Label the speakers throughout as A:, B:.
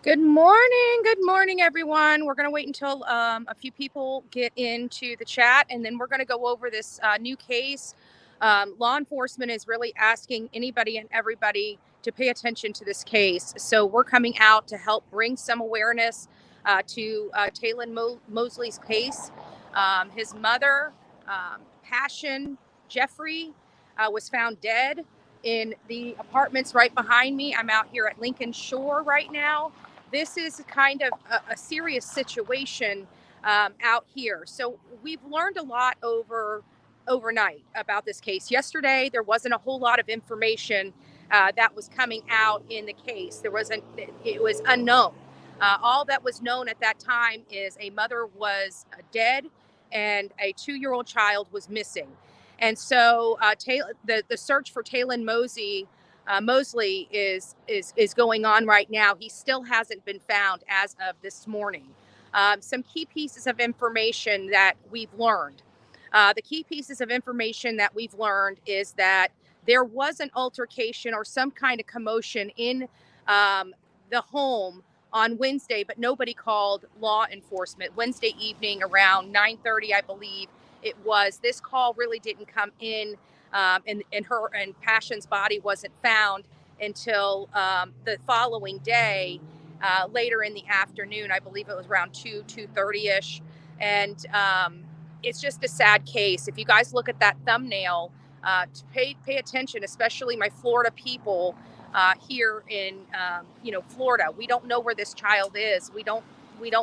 A: Good morning. Good morning, everyone. We're going to wait until a few people get into the chat, and then we're going to go over this new case. Law enforcement is really asking anybody and everybody to pay attention to this case. So we're coming out to help bring some awareness to Taylon Mosley's case. His mother, Passion Jeffrey, was found dead in the apartments right behind me. I'm out here at Lincoln Shore right now. This is kind of a serious situation out here. So we've learned a lot overnight about this case. Yesterday, there wasn't a whole lot of information that was coming out in the case. It was unknown. All that was known at that time is a mother was dead and a 2-year-old child was missing. And so the search for Taylon Mosley is going on right now. He still hasn't been found as of this morning. Some key pieces of information that we've learned. The key pieces of information that we've learned is that there was an altercation or some kind of commotion in the home on Wednesday, but nobody called law enforcement. Wednesday evening around 9:30, I believe it was. This call really didn't come in, and her and Passion's body wasn't found until the following day, later in the afternoon. I believe it was around 2:30ish, and it's just a sad case. If you guys look at that thumbnail, to pay attention, especially my Florida people here in Florida. We don't know where this child is. We don't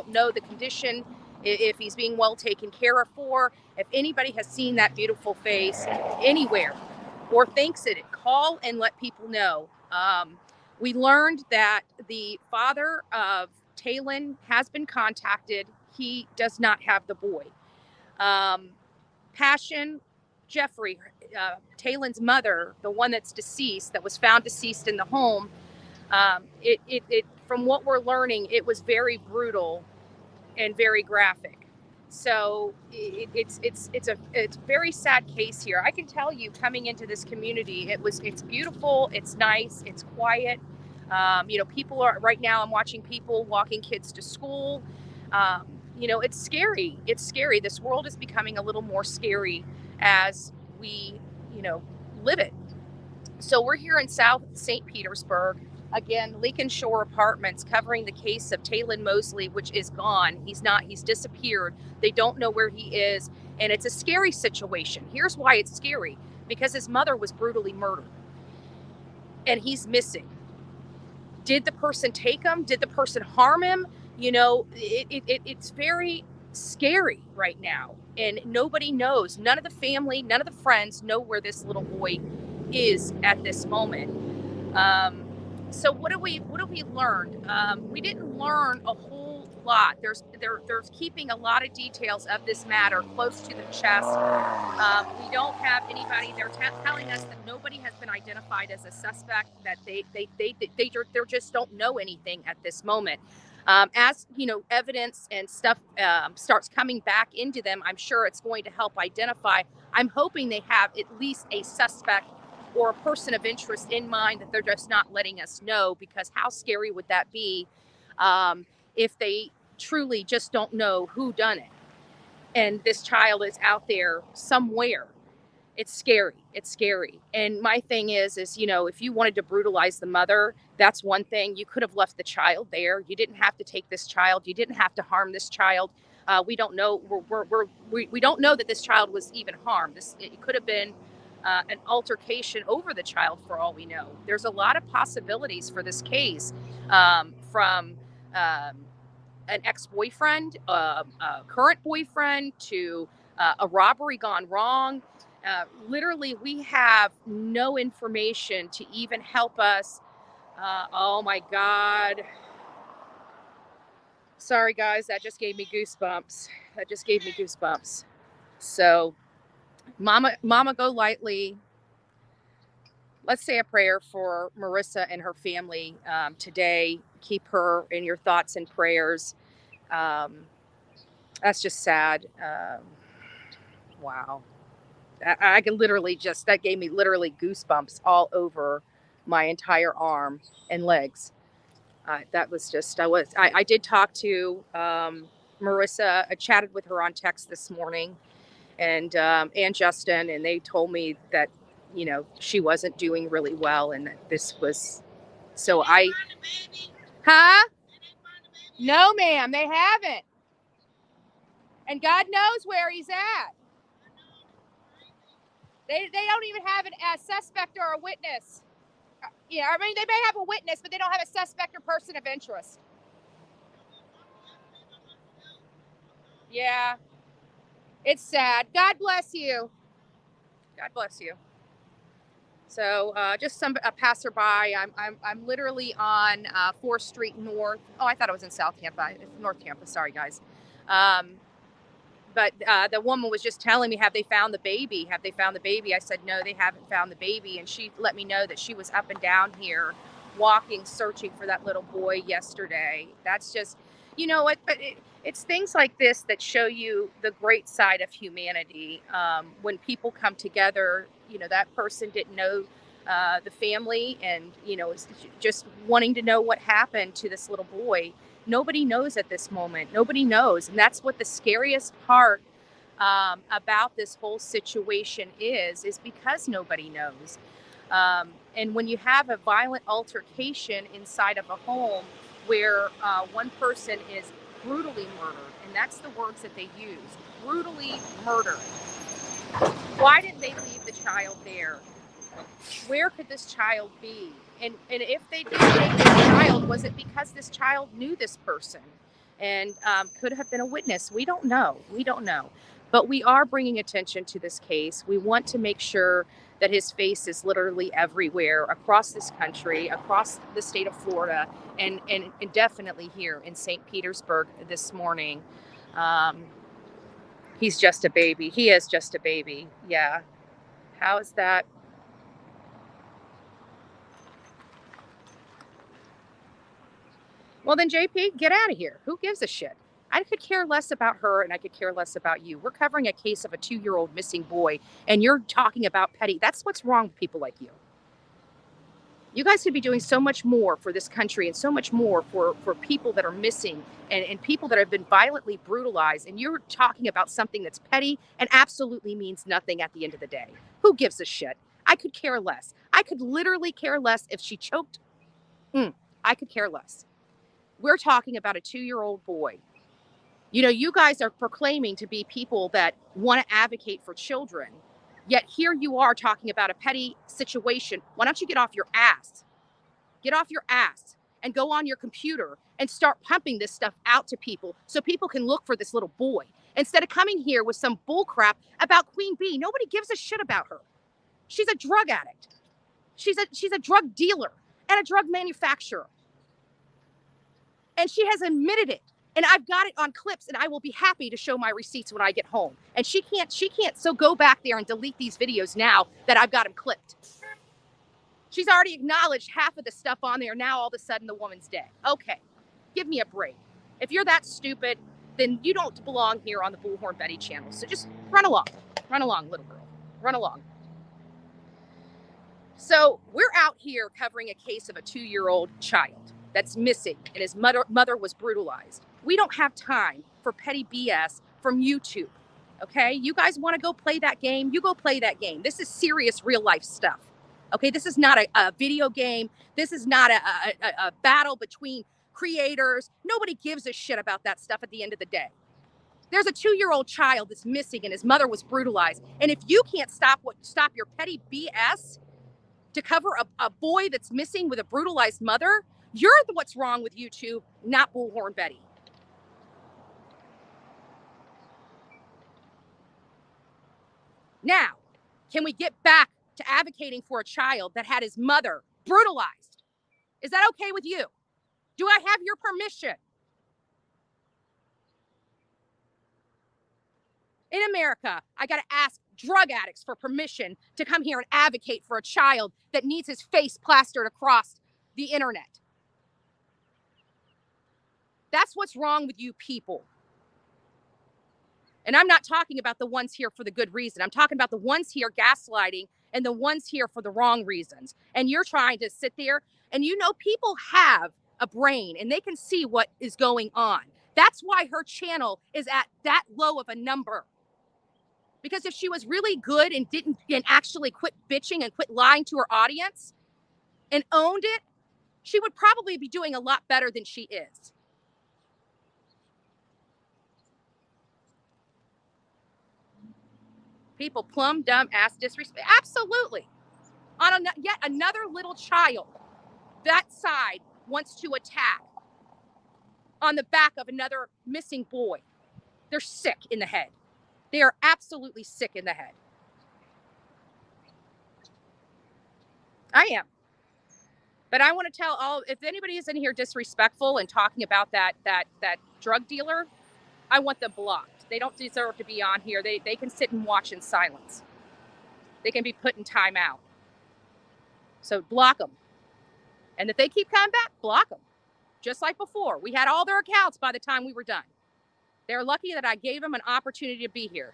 A: know the condition, if he's being well taken care of for. If anybody has seen that beautiful face anywhere or thinks it, call and let people know. We learned that the father of Taylon has been contacted. He does not have the boy. Passion Jeffrey, Taylon's mother, the one that's deceased, that was found deceased in the home. From what we're learning, it was very brutal and very graphic. So it's a very sad case here. I can tell you, coming into this community, it's beautiful, it's nice, it's quiet. People are right now. I'm watching people walking kids to school. It's scary. It's scary. This world is becoming a little more scary as we, live it. So we're here in South St. Petersburg. Again, Lincoln Shore Apartments, covering the case of Taylon Mosley, which is gone. He's disappeared. They don't know where he is. And it's a scary situation. Here's why it's scary: because his mother was brutally murdered and he's missing. Did the person take him? Did the person harm him? It's very scary right now. And nobody knows. None of the family, none of the friends know where this little boy is at this moment. So what have we learned? We didn't learn a whole lot. There's keeping a lot of details of this matter close to the chest. We don't have anybody. They're telling us that nobody has been identified as a suspect. That they just don't know anything at this moment. As evidence and stuff starts coming back into them, I'm sure it's going to help identify. I'm hoping they have at least a suspect or a person of interest in mind that they're just not letting us know, because how scary would that be if they truly just don't know who done it and this child is out there somewhere. It's scary. It's scary. And my thing is if you wanted to brutalize the mother, that's one thing. You could have left the child there. You didn't have to take this child. You didn't have to harm this child. We don't know. We don't know that this child was even harmed. It could have been an altercation over the child, for all we know. There's a lot of possibilities for this case, from an ex-boyfriend, a current boyfriend, to a robbery gone wrong. Literally, we have no information to even help us. Oh my God. Sorry, guys, that just gave me goosebumps. So, Mama, go lightly. Let's say a prayer for Marissa and her family today. Keep her in your thoughts and prayers. That's just sad. Wow. I can literally that gave me literally goosebumps all over my entire arm and legs. That was just, I did talk to Marissa. I chatted with her on text this morning, and Justin, and they told me that, she wasn't doing really well, and that this was, so huh? No, ma'am, they haven't. And God knows where he's at. They don't even have a suspect or a witness. Yeah, I mean, they may have a witness, but they don't have a suspect or person of interest. Yeah, it's sad. God bless you. God bless you. So just a passerby. I'm literally on 4th Street North. Oh, I thought it was in South Tampa. It's North Tampa. Sorry, guys. Um, but the woman was just telling me, have they found the baby? Have they found the baby? I said, no, they haven't found the baby. And she let me know that she was up and down here walking, searching for that little boy yesterday. That's just, what, but it's things like this that show you the great side of humanity. When people come together, that person didn't know the family, and, is just wanting to know what happened to this little boy. Nobody knows at this moment. Nobody knows. And that's what the scariest part about this whole situation is because nobody knows. And when you have a violent altercation inside of a home where one person is brutally murdered, and that's the words that they use, brutally murdered. Why didn't they leave the child there? Where could this child be? And if they did take this child, was it because this child knew this person and could have been a witness? We don't know. We don't know. But we are bringing attention to this case. We want to make sure that his face is literally everywhere across this country, across the state of Florida, and definitely here in St. Petersburg this morning. He's just a baby. He is just a baby. Yeah. How is that? Well, then, JP, get out of here. Who gives a shit? I could care less about her, and I could care less about you. We're covering a case of a 2-year-old missing boy, and you're talking about petty. That's what's wrong with people like you. You guys could be doing so much more for this country and so much more for people that are missing and people that have been violently brutalized. And you're talking about something that's petty and absolutely means nothing at the end of the day. Who gives a shit? I could care less. I could literally care less if she choked. I could care less. We're talking about a 2-year-old boy. You guys are proclaiming to be people that want to advocate for children. Yet here you are talking about a petty situation. Why don't you get off your ass? Get off your ass and go on your computer and start pumping this stuff out to people so people can look for this little boy. Instead of coming here with some bull crap about Queen Bee. Nobody gives a shit about her. She's a drug addict. She's a drug dealer and a drug manufacturer. And she has admitted it. And I've got it on clips, and I will be happy to show my receipts when I get home. And she can't. So go back there and delete these videos now that I've got them clipped. She's already acknowledged half of the stuff on there. Now all of a sudden the woman's dead. Okay, give me a break. If you're that stupid, then you don't belong here on the Bullhorn Betty channel. So just run along, little girl, run along. So we're out here covering a case of a 2-year-old child that's missing, and his mother was brutalized. We don't have time for petty BS from YouTube, okay? You guys want to go play that game? You go play that game. This is serious real life stuff, okay? This is not a video game. This is not a battle between creators. Nobody gives a shit about that stuff at the end of the day. There's a 2-year-old child that's missing, and his mother was brutalized. And if you can't stop your petty BS to cover a boy that's missing with a brutalized mother, you're what's wrong with YouTube, not Bullhorn Betty. Now, can we get back to advocating for a child that had his mother brutalized? Is that okay with you? Do I have your permission? In America, I got to ask drug addicts for permission to come here and advocate for a child that needs his face plastered across the internet. That's what's wrong with you people. And I'm not talking about the ones here for the good reason. I'm talking about the ones here gaslighting and the ones here for the wrong reasons. And you're trying to sit there and people have a brain and they can see what is going on. That's why her channel is at that low of a number. Because if she was really good and didn't and actually quit bitching and quit lying to her audience and owned it, she would probably be doing a lot better than she is. People plumb dumb ass disrespect. Absolutely. On yet another little child that side wants to attack on the back of another missing boy. They're sick in the head. They are absolutely sick in the head. I am. But I want to tell all, if anybody is in here disrespectful and talking about that drug dealer, I want them blocked. They don't deserve to be on here. They can sit and watch in silence. They can be put in timeout. So block them. And if they keep coming back, block them. Just like before. We had all their accounts by the time we were done. They're lucky that I gave them an opportunity to be here.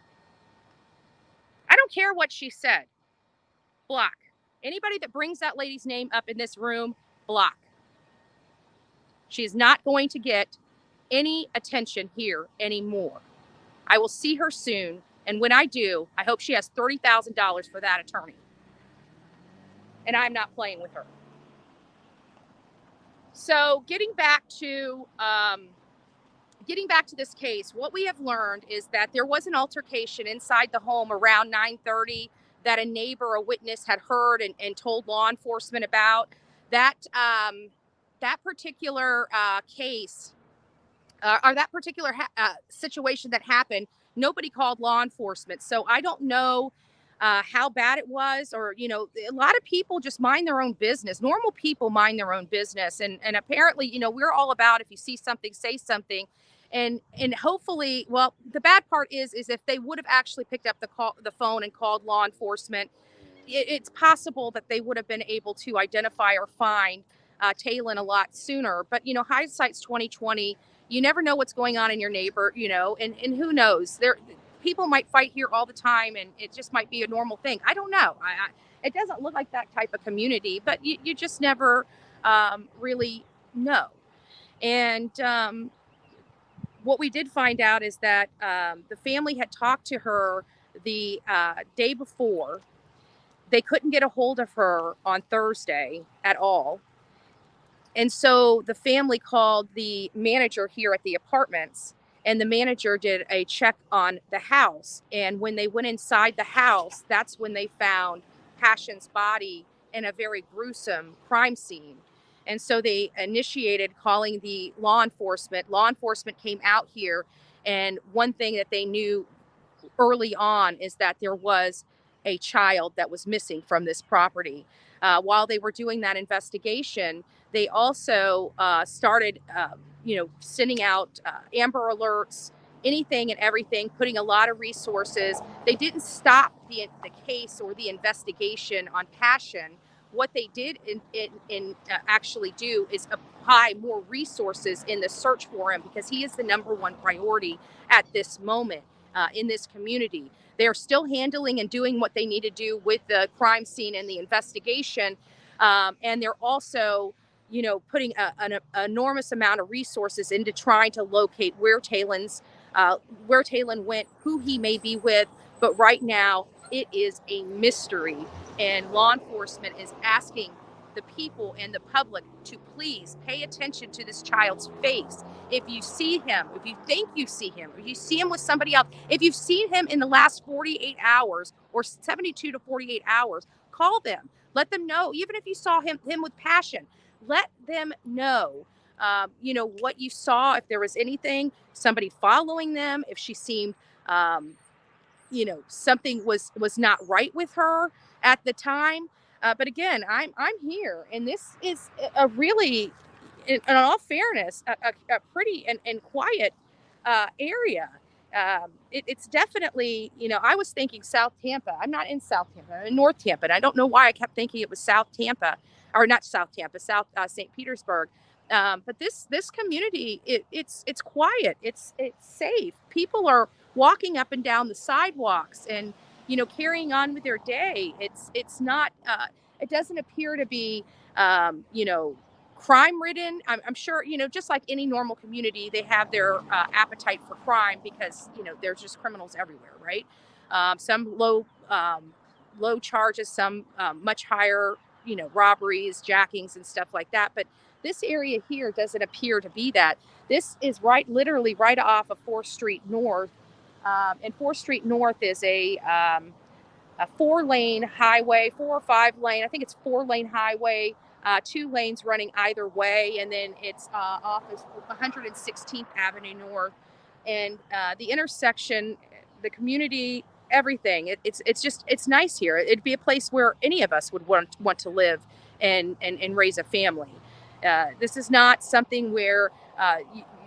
A: I don't care what she said. Block. Anybody that brings that lady's name up in this room, block. She is not going to get any attention here anymore. I will see her soon. And when I do, I hope she has $30,000 for that attorney. And I'm not playing with her. So getting back to this case, what we have learned is that there was an altercation inside the home around 9:30 that a neighbor, a witness, had heard and told law enforcement about. That particular case or that particular situation that happened, nobody called law enforcement. So I don't know how bad it was, or, a lot of people just mind their own business. Normal people mind their own business. And apparently, we're all about, if you see something, say something. And hopefully, well, the bad part is if they would have actually picked up the phone and called law enforcement, it's possible that they would have been able to identify or find Taylon a lot sooner. But, hindsight's 2020. You never know what's going on in your neighbor, and who knows? People might fight here all the time, and it just might be a normal thing. I don't know. It doesn't look like that type of community, but you just never really know. And what we did find out is that the family had talked to her the day before. They couldn't get a hold of her on Thursday at all. And so the family called the manager here at the apartments, and the manager did a check on the house. And when they went inside the house, that's when they found Passion's body in a very gruesome crime scene. And so they initiated calling the law enforcement. Law enforcement came out here, and one thing that they knew early on is that there was a child that was missing from this property. While they were doing that investigation, they also started, sending out Amber Alerts, anything and everything, putting a lot of resources. They didn't stop the case or the investigation on Passion. What they did actually do is apply more resources in the search for him, because he is the number one priority at this moment in this community. They're still handling and doing what they need to do with the crime scene and the investigation. And they're also, putting an enormous amount of resources into trying to locate where Taylon went, who he may be with. But right now, it is a mystery. And law enforcement is asking the people and the public to please pay attention to this child's face. If you see him, if you think you see him, if you see him with somebody else, if you've seen him in the last 48 hours or 72 to 48 hours, call them. Let them know. Even if you saw him with Passion, let them know, what you saw, if there was anything, somebody following them, if she seemed, something was not right with her at the time. But again, I'm here, and this is a really, in all fairness, a pretty and quiet area. It's definitely, I was thinking South Tampa. I'm not in South Tampa. I'm in North Tampa. And I don't know why I kept thinking it was South Tampa, or not South Tampa, South St. Petersburg. But this community, it's quiet. It's safe. People are walking up and down the sidewalks and, carrying on with their day. It's not, it doesn't appear to be, crime ridden. I'm sure, just like any normal community, they have their appetite for crime because, there's just criminals everywhere, right? Some low charges, some much higher, robberies, jackings, and stuff like that. But this area here doesn't appear to be that. This is literally right off of 4th Street North. And 4th Street North is a 4-lane highway, 4 or 5-lane. I think it's 4-lane highway, 2 lanes running either way, and then it's off of 116th Avenue North, and the intersection, the community, everything. It's nice here. It'd be a place where any of us would want to live and raise a family. This is not something where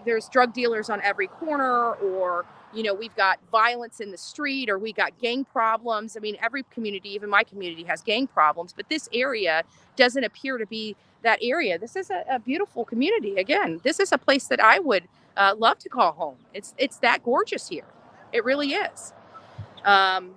A: there's drug dealers on every corner, or we've got violence in the street, or we got gang problems. I mean, every community, even my community, has gang problems, but this area doesn't appear to be that area. This is a beautiful community. Again, this is a place that I would love to call home. It's that gorgeous here. It really is. And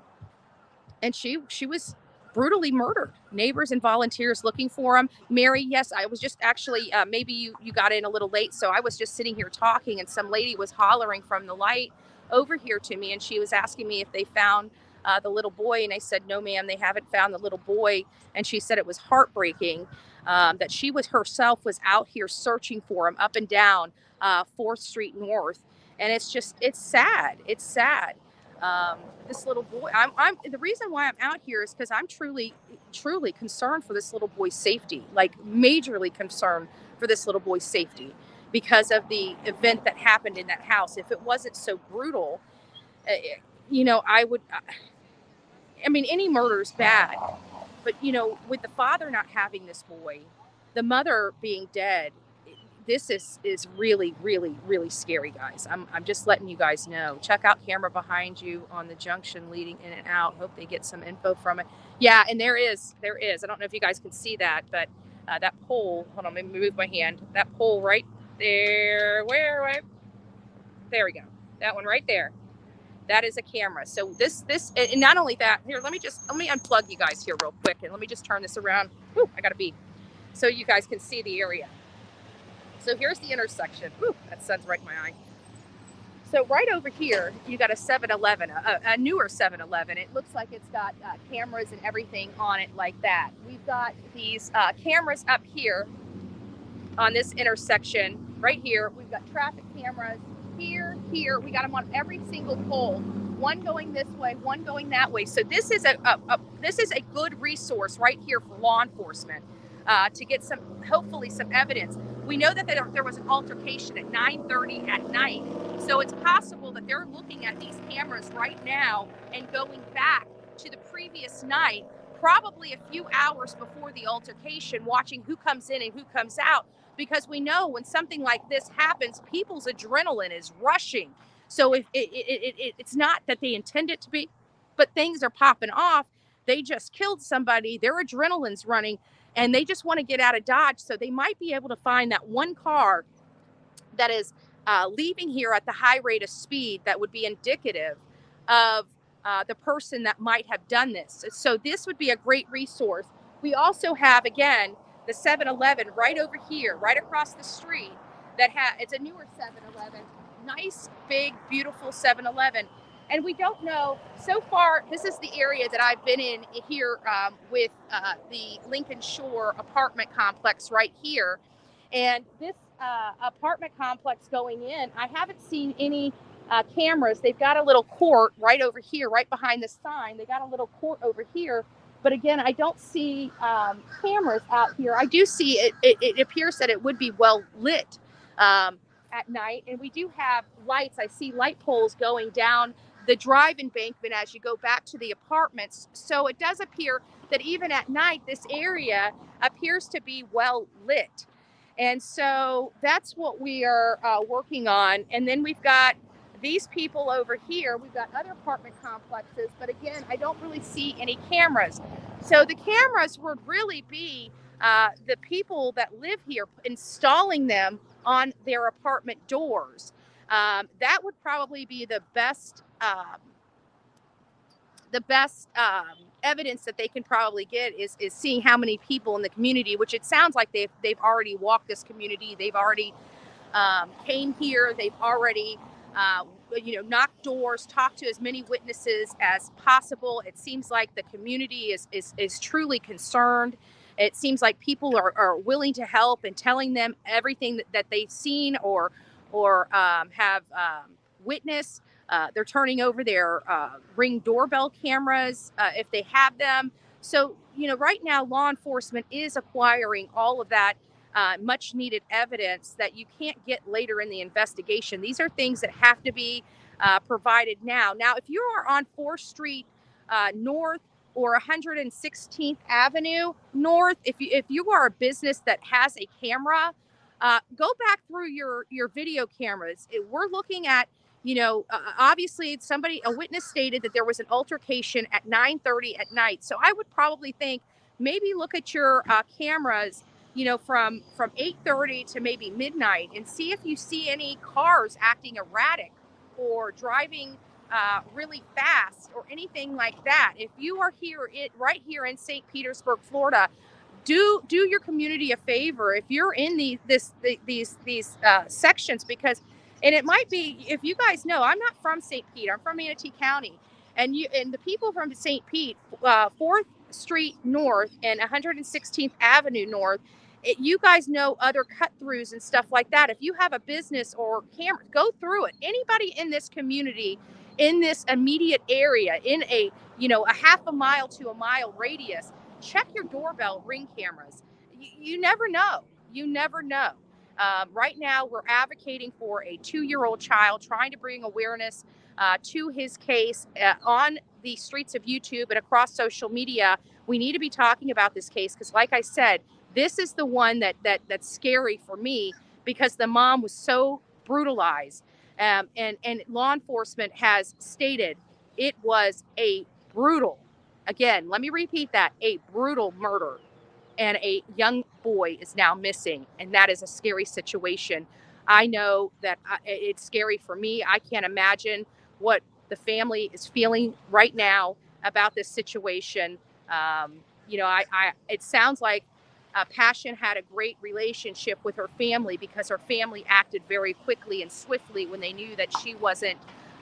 A: she was brutally murdered. Neighbors and volunteers looking for him. Mary, yes, I was just actually, maybe you got in a little late, so I was just sitting here talking, and some lady was hollering from the light over here to me, and she was asking me if they found the little boy, and I said, no, ma'am, they haven't found the little boy. And she said it was heartbreaking that she herself was out here searching for him up and down 4th Street North. And it's sad. It's sad. This little boy, I'm the reason why I'm out here is because I'm truly concerned for this little boy's safety, like majorly concerned for this little boy's safety because of the event that happened in that house. If it wasn't so brutal, any murder is bad, but with the father not having this boy, the mother being dead, this is really, really, really scary, guys. I'm just letting you guys know. Check out camera behind you on the junction leading in and out. Hope they get some info from it. Yeah, and there is. I don't know if you guys can see that, but that pole, hold on, let me move my hand. That pole right there, there we go. That one right there. That is a camera. So this, and not only that, here, let me unplug you guys here real quick, and let me just turn this around. Whew, I gotta be, so you guys can see the area. So here's the intersection. Whew, that sun's right in my eye. So right over here, you got a 7-Eleven, a newer 7-Eleven. It looks like it's got cameras and everything on it like that. We've got these cameras up here on this intersection right here. We've got traffic cameras here. We got them on every single pole. One going this way, one going that way. So this is a good resource right here for law enforcement to get hopefully some evidence. We know that there was an altercation at 9:30 at night. So it's possible that they're looking at these cameras right now and going back to the previous night, probably a few hours before the altercation, watching who comes in and who comes out. Because we know when something like this happens, people's adrenaline is rushing. So if it's not that they intend it to be, but things are popping off. They just killed somebody. Their adrenaline's running, and they just want to get out of Dodge. So they might be able to find that one car that is leaving here at the high rate of speed that would be indicative of the person that might have done this. So this would be a great resource. We also have, again, the 7-Eleven right over here, right across the street. It's a newer 7-Eleven, nice, big, beautiful 7-Eleven. And we don't know, so far, this is the area that I've been in here with the Lincoln Shore apartment complex right here. And this apartment complex going in, I haven't seen any cameras. They've got a little court right over here, right behind the sign. They got a little court over here. But again, I don't see cameras out here. I do see it appears that it would be well lit at night. And we do have lights. I see light poles going down the drive embankment as you go back to the apartments. So it does appear that even at night, this area appears to be well lit. And so that's what we are working on. And then we've got these people over here. We've got other apartment complexes, but again, I don't really see any cameras. So the cameras would really be the people that live here, installing them on their apartment doors. That would probably be the best the best evidence that they can probably get is seeing how many people in the community, which it sounds like they've already walked this community. They've already came here. They've already, knocked doors, talked to as many witnesses as possible. It seems like the community is truly concerned. It seems like people are willing to help and telling them everything that they've seen or have witnessed. They're turning over their Ring doorbell cameras if they have them. So, right now, law enforcement is acquiring all of that much needed evidence that you can't get later in the investigation. These are things that have to be provided now. Now, if you are on 4th Street North or 116th Avenue North, if you are a business that has a camera, go back through your video cameras. We're looking at, obviously a witness stated that there was an altercation at 9:30 at night. So I would probably think maybe look at your cameras, from 8:30 to maybe midnight, and see if you see any cars acting erratic or driving really fast or anything like that. If you are right here in St. Petersburg, Florida, do your community a favor if you're in these sections, because, and it might be, if you guys know, I'm not from St. Pete, I'm from Manatee County, and the people from St. Pete, 4th Street North and 116th Avenue North, you guys know other cut throughs and stuff like that. If you have a business or camera, go through it. Anybody in this community, in this immediate area, in a half a mile to a mile radius, check your doorbell Ring cameras. You never know. You never know. Right now, we're advocating for a 2-year-old child, trying to bring awareness to his case on the streets of YouTube and across social media. We need to be talking about this case because, like I said, this is the one that's scary for me, because the mom was so brutalized, and law enforcement has stated it was a brutal. Again, let me repeat that, a brutal murder, and a young boy is now missing, and that is a scary situation. I know that it's scary for me. I can't imagine what the family is feeling right now about this situation. It sounds like Passion had a great relationship with her family, because her family acted very quickly and swiftly when they knew that she wasn't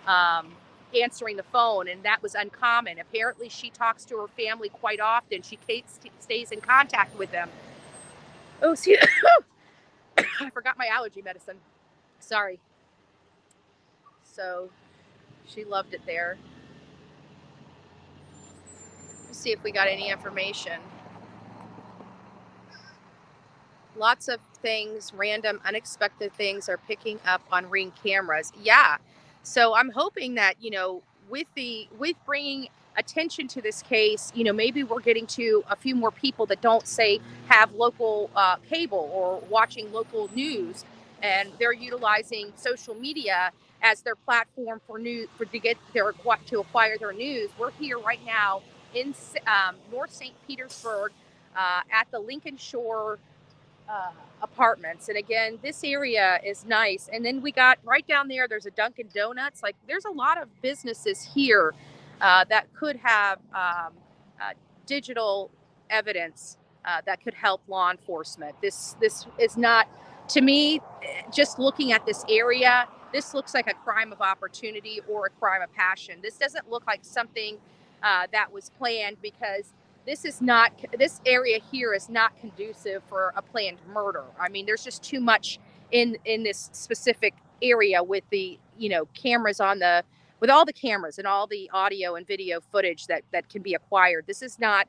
A: um, answering the phone, and that was uncommon. Apparently, she talks to her family quite often. She stays in contact with them. Oh, see, I forgot my allergy medicine. Sorry. So she loved it there. Let's see if we got any information. Lots of things, random, unexpected things are picking up on Ring cameras. Yeah. So I'm hoping that, with bringing attention to this case, maybe we're getting to a few more people that don't say have local cable or watching local news, and they're utilizing social media as their platform for news, to acquire their news. We're here right now in North St. Petersburg at the Lincoln Shore apartments. And again, this area is nice. And then we got right down there's a Dunkin' Donuts. Like, there's a lot of businesses here that could have digital evidence that could help law enforcement. This is not, to me, just looking at this area, this looks like a crime of opportunity or a crime of passion. This doesn't look like something that was planned, because this area here is not conducive for a planned murder. I mean, there's just too much in this specific area with the cameras with all the cameras and all the audio and video footage that can be acquired. This is not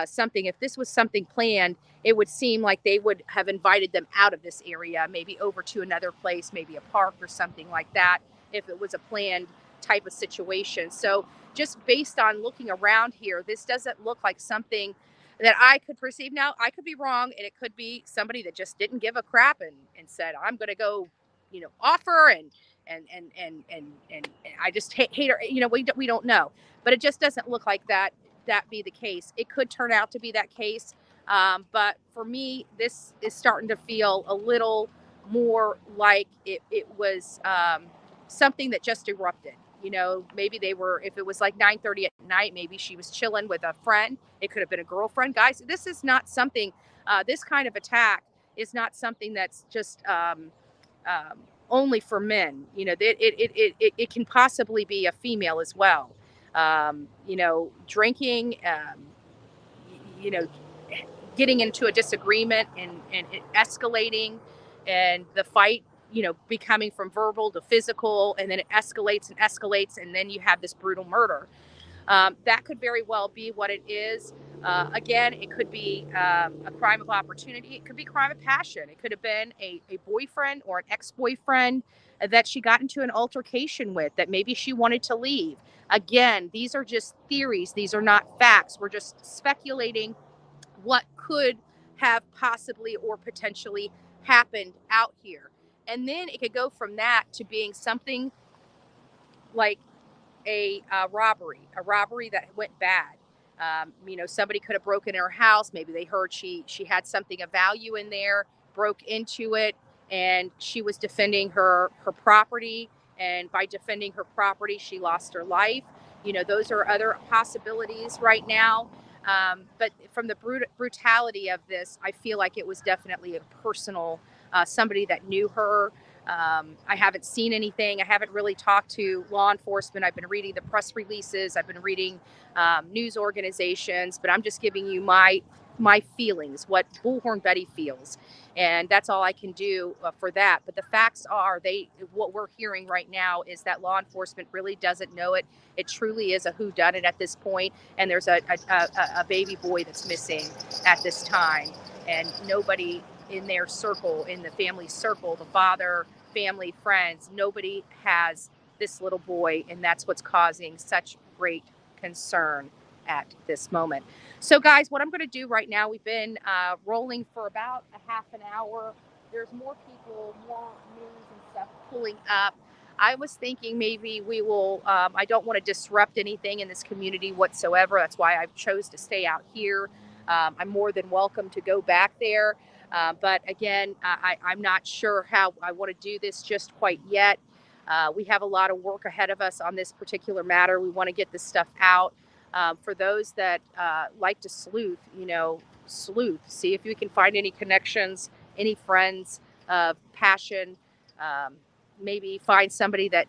A: something. If this was something planned, it would seem like they would have invited them out of this area, maybe over to another place, maybe a park or something like that, if it was a planned type of situation. So just based on looking around here, this doesn't look like something that I could perceive. Now, I could be wrong, and it could be somebody that just didn't give a crap and said, I'm going to go, offer and I just hate her. We don't know, but it just doesn't look like that be the case. It could turn out to be that case. But for me, this is starting to feel a little more like it was something that just erupted. You know, maybe they were, if it was like 9:30 at night, maybe she was chilling with a friend. It could have been a girlfriend. Guys, this is not something, this kind of attack is not something that's just um, only for men. You know, it can possibly be a female as well. You know, drinking, you know, getting into a disagreement and it escalating, and the fight, you know, becoming from verbal to physical, and then it escalates and escalates, and then you have this brutal murder. That could very well be what it is. Again, it could be a crime of opportunity. It could be a crime of passion. It could have been a boyfriend or an ex-boyfriend that she got into an altercation with, that maybe she wanted to leave. Again, these are just theories. These are not facts. We're just speculating what could have possibly or potentially happened out here. And then it could go from that to being something like a robbery that went bad. You know, somebody could have broken in her house. Maybe they heard she had something of value in there, broke into it, and she was defending her property. And by defending her property, she lost her life. You know, those are other possibilities right now. But from the brutality of this, I feel like it was definitely a personal, somebody that knew her. I haven't seen anything. I haven't really talked to law enforcement. I've been reading the press releases. I've been reading news organizations, but I'm just giving you my feelings, what Bullhorn Betty feels, and that's all I can do for that. But the facts are, what we're hearing right now is that law enforcement really doesn't know it. It truly is a whodunit at this point, and there's a baby boy that's missing at this time, and nobody in their circle, in the family circle, the father, family, friends, nobody has this little boy, and that's what's causing such great concern at this moment. So, guys, what I'm going to do right now, we've been rolling for about a half an hour. There's more people, more news and stuff pulling up. I was thinking maybe we will, I don't want to disrupt anything in this community whatsoever. That's why I chose to stay out here. I'm more than welcome to go back there. But again, I'm not sure how I want to do this just quite yet. We have a lot of work ahead of us on this particular matter. We want to get this stuff out. For those that like to sleuth, see if you can find any connections, any friends of passion. Maybe find somebody that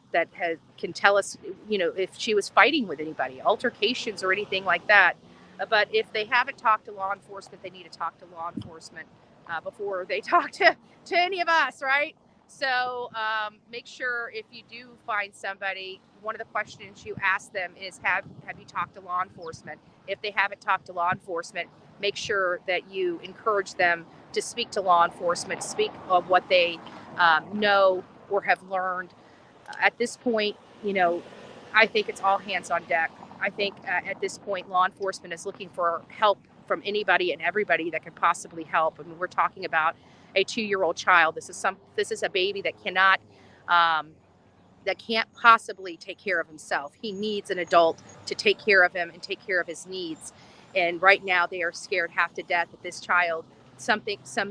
A: can tell us, if she was fighting with anybody, altercations or anything like that. But if they haven't talked to law enforcement, they need to talk to law enforcement before they talk to any of us, right? So make sure, if you do find somebody, one of the questions you ask them is, have you talked to law enforcement? If they haven't talked to law enforcement, make sure that you encourage them to speak to law enforcement, speak of what they know or have learned. At this point, I think it's all hands on deck. I think at this point, law enforcement is looking for help from anybody and everybody that can possibly help. I mean, we're talking about a 2-year-old child. This is a baby that can't possibly take care of himself. He needs an adult to take care of him and take care of his needs. And right now, they are scared half to death that this child, some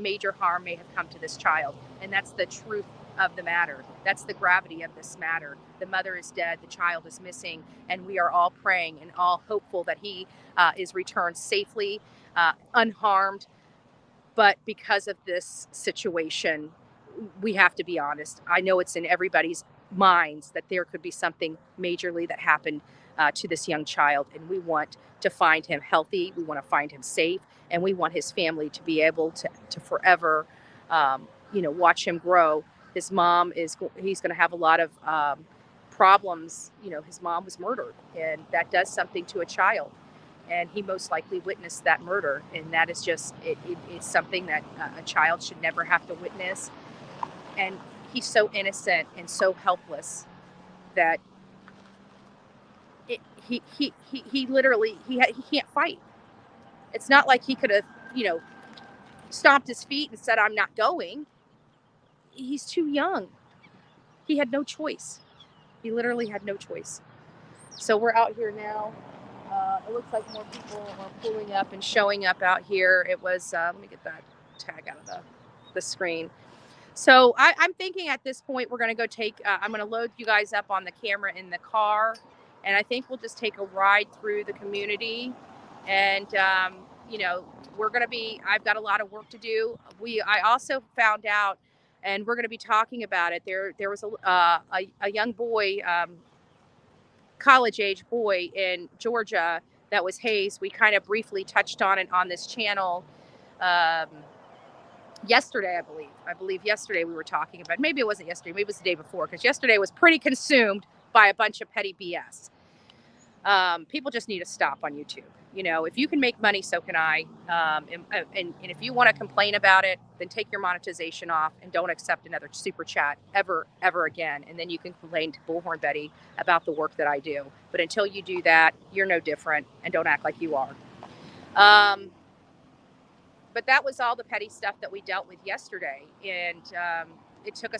A: major harm may have come to this child. And that's the truth of the matter. That's the gravity of this matter. The mother is dead, the child is missing, and we are all praying and all hopeful that he is returned safely, unharmed. But because of this situation, we have to be honest. I know it's in everybody's minds that there could be something majorly that happened to this young child, and we want to find him healthy. We want to find him safe, and we want his family to be able to forever, watch him grow. His mom he's going to have a lot of problems. His mom was murdered, and that does something to a child. And he most likely witnessed that murder, and that is just it's something that a child should never have to witness. And he's so innocent and so helpless that he literally he can't fight. It's not like he could have stomped his feet and said, "I'm not going." He's too young. He had no choice. He literally had no choice. So we're out here now. It looks like more people are pulling up and showing up out here. It was, let me get that tag out of the screen. So I'm thinking at this point we're going to go take. I'm going to load you guys up on the camera in the car, and I think we'll just take a ride through the community. And you know, we're going to be. I've got a lot of work to do. I also found out, and we're going to be talking about it. There was a young boy, college age boy in Georgia that was hazed. We kind of briefly touched on it on this channel. Um, Yesterday, I believe yesterday we were talking about, maybe it wasn't yesterday, maybe it was the day before, because yesterday was pretty consumed by a bunch of petty BS. People just need to stop on YouTube. You know, if you can make money, so can I. And if you want to complain about it, then take your monetization off and don't accept another super chat ever again. And then you can complain to Bullhorn Betty about the work that I do. But until you do that, you're no different, and don't act like you are. But that was all the petty stuff that we dealt with yesterday, and it took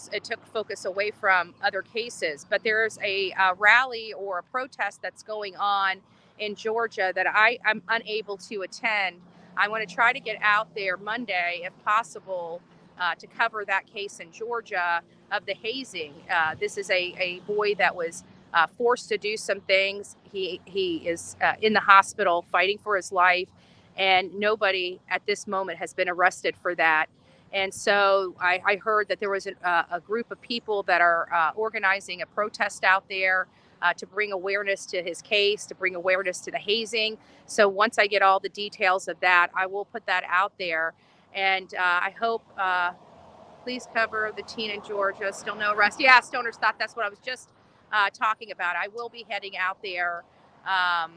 A: focus away from other cases. But there's a rally or a protest that's going on in Georgia that I'm unable to attend. I want to try to get out there Monday, if possible, to cover that case in Georgia of the hazing. This is a boy that was forced to do some things. He is in the hospital fighting for his life, and nobody at this moment has been arrested for that. And so I heard that there was a group of people that are organizing a protest out there to bring awareness to his case, to bring awareness to the hazing. So once I get all the details of that, I will put that out there. And I hope, please cover the teen in Georgia, still no arrest. Yeah, Stoners thought that's what I was just talking about. I will be heading out there. On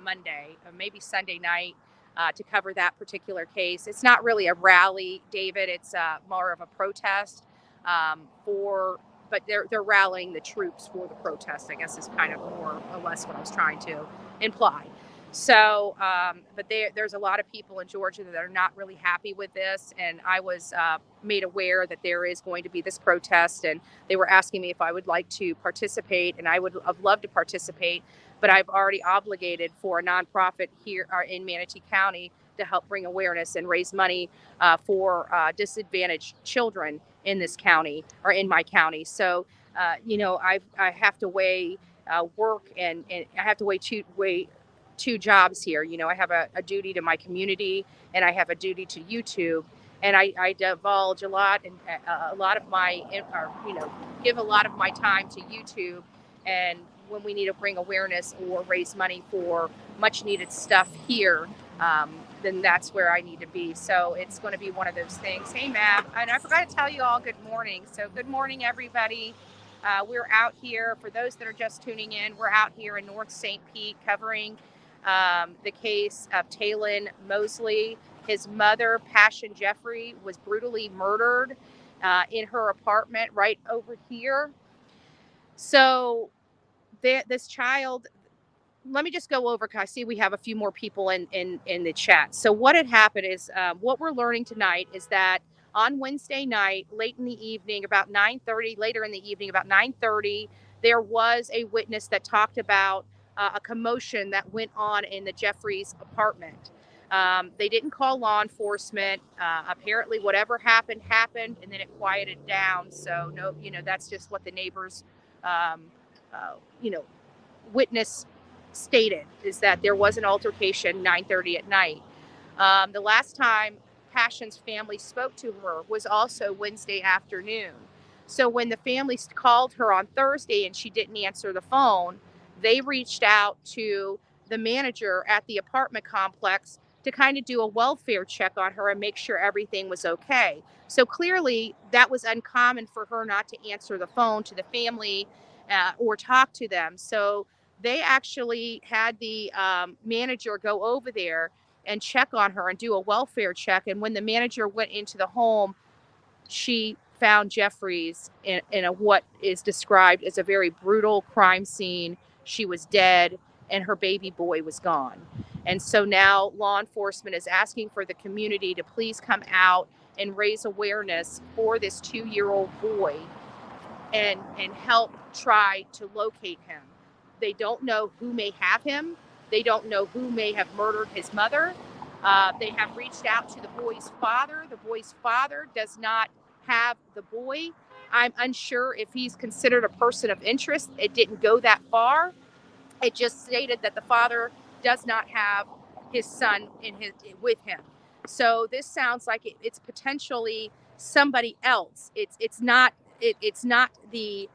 A: Monday, or maybe Sunday night, to cover that particular case. It's not really a rally, David. It's more of a protest but they're rallying the troops for the protest, I guess, is kind of more or less what I was trying to imply. So, but there's a lot of people in Georgia that are not really happy with this. And I was made aware that there is going to be this protest, and they were asking me if I would like to participate, and I would have loved to participate, but I've already obligated for a nonprofit here in Manatee County to help bring awareness and raise money for disadvantaged children in this county, or in my county. So, you know, I have to weigh work, and I have to weigh two jobs here. You know, I have a duty to my community, and I have a duty to YouTube, and I divulge a lot, and a lot of my, or, you know, give a lot of my time to YouTube. And when we need to bring awareness or raise money for much needed stuff here, then that's where I need to be. So it's going to be one of those things. Hey, Mav, and I forgot to tell you all good morning. So good morning, everybody. We're out here, for those that are just tuning in, we're out here in North St. Pete covering the case of Talon Mosley. His mother, Passion Jeffrey, was brutally murdered in her apartment right over here. So this child, let me just go over, because I see we have a few more people in the chat. So what had happened is, what we're learning tonight is that on Wednesday night, late in the evening, about 9:30, later in the evening, about 9:30, there was a witness that talked about a commotion that went on in the Jeffries apartment. They didn't call law enforcement. Apparently, whatever happened, and then it quieted down. So no, you know, that's just what the neighbors, you know, witness stated, is that there was an altercation 9:30 at night. The last time Passion's family spoke to her was also Wednesday afternoon. So when the family called her on Thursday and she didn't answer the phone, they reached out to the manager at the apartment complex to kind of do a welfare check on her and make sure everything was okay. So clearly that was uncommon for her not to answer the phone to the family or talk to them. So they actually had the manager go over there and check on her and do a welfare check. And when the manager went into the home, she found Jeffries in a what is described as a very brutal crime scene. She was dead, and her baby boy was gone. And so now law enforcement is asking for the community to please come out and raise awareness for this 2-year-old boy, and help try to locate him. They don't know who may have him. They don't know who may have murdered his mother. They have reached out to the boy's father. The boy's father does not have the boy. I'm unsure if he's considered a person of interest. It didn't go that far. It just stated that the father does not have his son with him. So this sounds like it's potentially somebody else. It's not the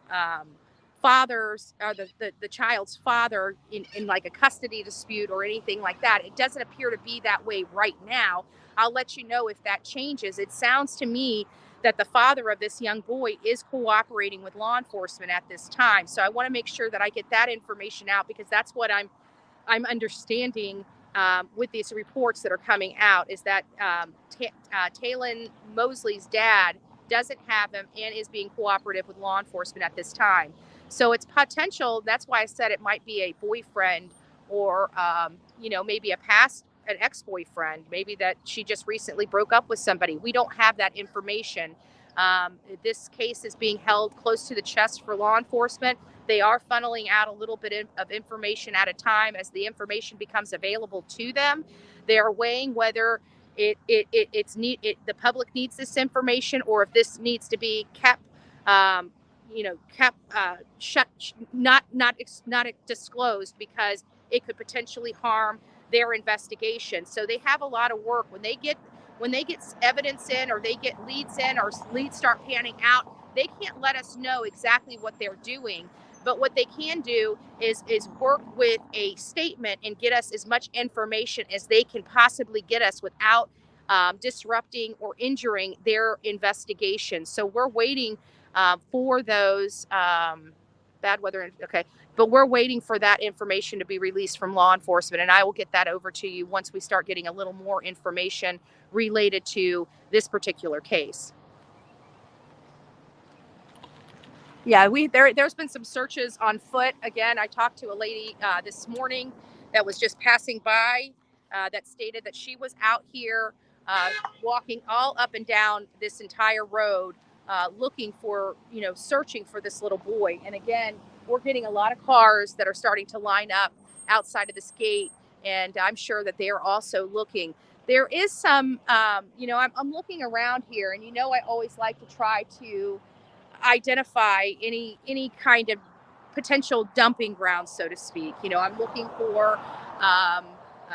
A: father's or the child's father in like a custody dispute or anything like that. It doesn't appear to be that way right now. I'll let you know if that changes. It sounds to me that the father of this young boy is cooperating with law enforcement at this time. So I want to make sure that I get that information out, because that's what I'm understanding with these reports that are coming out, is that Talon Mosley's dad doesn't have him and is being cooperative with law enforcement at this time. So it's potential. That's why I said it might be a boyfriend, or maybe an ex-boyfriend, maybe that she just recently broke up with somebody. We don't have that information. This case is being held close to the chest for law enforcement. They are funneling out a little bit of information at a time as the information becomes available to them. They are weighing whether the public needs this information, or if this needs to be kept, shut, not disclosed, because it could potentially harm their investigation. So they have a lot of work when they get evidence in, or they get leads in, or leads start panning out. They can't let us know exactly what they're doing, but what they can do is work with a statement and get us as much information as they can possibly get us without disrupting or injuring their investigation. So we're waiting for those bad weather. Okay. But we're waiting for that information to be released from law enforcement, and I will get that over to you once we start getting a little more information related to this particular case. Yeah, there's been some searches on foot. Again, I talked to a lady this morning that was just passing by that stated that she was out here walking all up and down this entire road, looking for, searching for this little boy. And again, we're getting a lot of cars that are starting to line up outside of this gate, and I'm sure that they are also looking. There is some, I'm looking around here, and I always like to try to identify any kind of potential dumping grounds, so to speak. I'm looking for um, uh,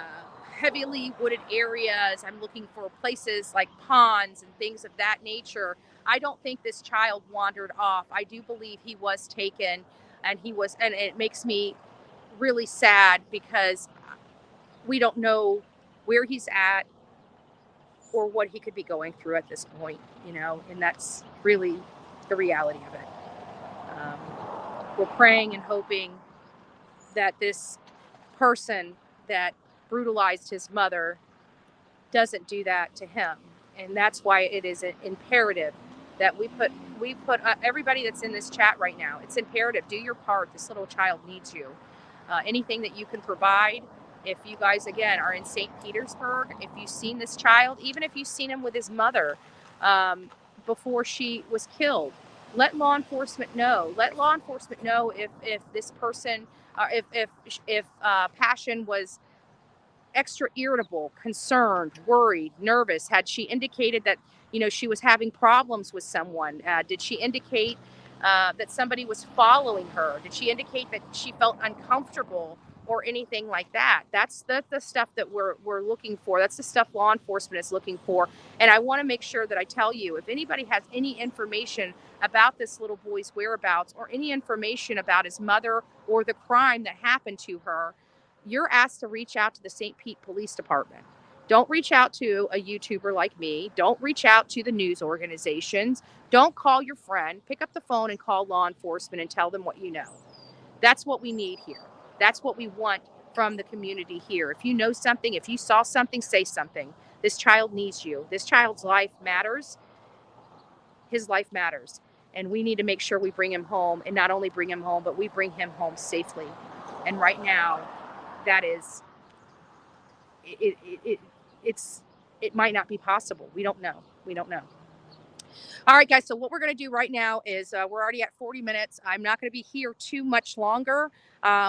A: heavily wooded areas. I'm looking for places like ponds and things of that nature. I don't think this child wandered off. I do believe he was taken, and it makes me really sad, because we don't know where he's at or what he could be going through at this point, and that's really the reality of it. Um, we're praying and hoping that this person that brutalized his mother doesn't do that to him, and that's why it is imperative that we put everybody that's in this chat right now. It's imperative. Do your part. This little child needs you. Anything that you can provide. If you guys, again, are in St. Petersburg, if you've seen this child, even if you've seen him with his mother before she was killed, let law enforcement know. Let law enforcement know if this person, if Passion was extra irritable, concerned, worried, nervous. Had she indicated that she was having problems with someone? Did she indicate that somebody was following her? Did she indicate that she felt uncomfortable or anything like that? That's the stuff that we're looking for. That's the stuff law enforcement is looking for. And I want to make sure that I tell you, if anybody has any information about this little boy's whereabouts, or any information about his mother or the crime that happened to her, you're asked to reach out to the St. Pete Police Department. Don't reach out to a YouTuber like me. Don't reach out to the news organizations. Don't call your friend. Pick up the phone and call law enforcement and tell them what you know. That's what we need here. That's what we want from the community here. If you know something, if you saw something, say something. This child needs you. This child's life matters. His life matters. And we need to make sure we bring him home, and not only bring him home, but we bring him home safely. And right now, that is, it might not be possible. We don't know. All right, guys. So what we're going to do right now is we're already at 40 minutes. I'm not going to be here too much longer.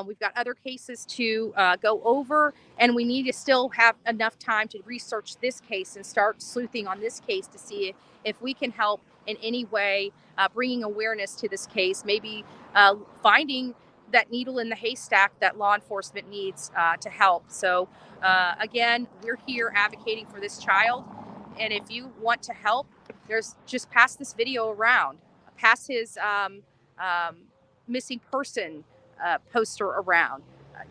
A: We've got other cases to go over, and we need to still have enough time to research this case and start sleuthing on this case to see if we can help in any way, bringing awareness to this case, maybe finding that needle in the haystack that law enforcement needs to help. So again, we're here advocating for this child. And if you want to help, just pass this video around, pass his missing person poster around.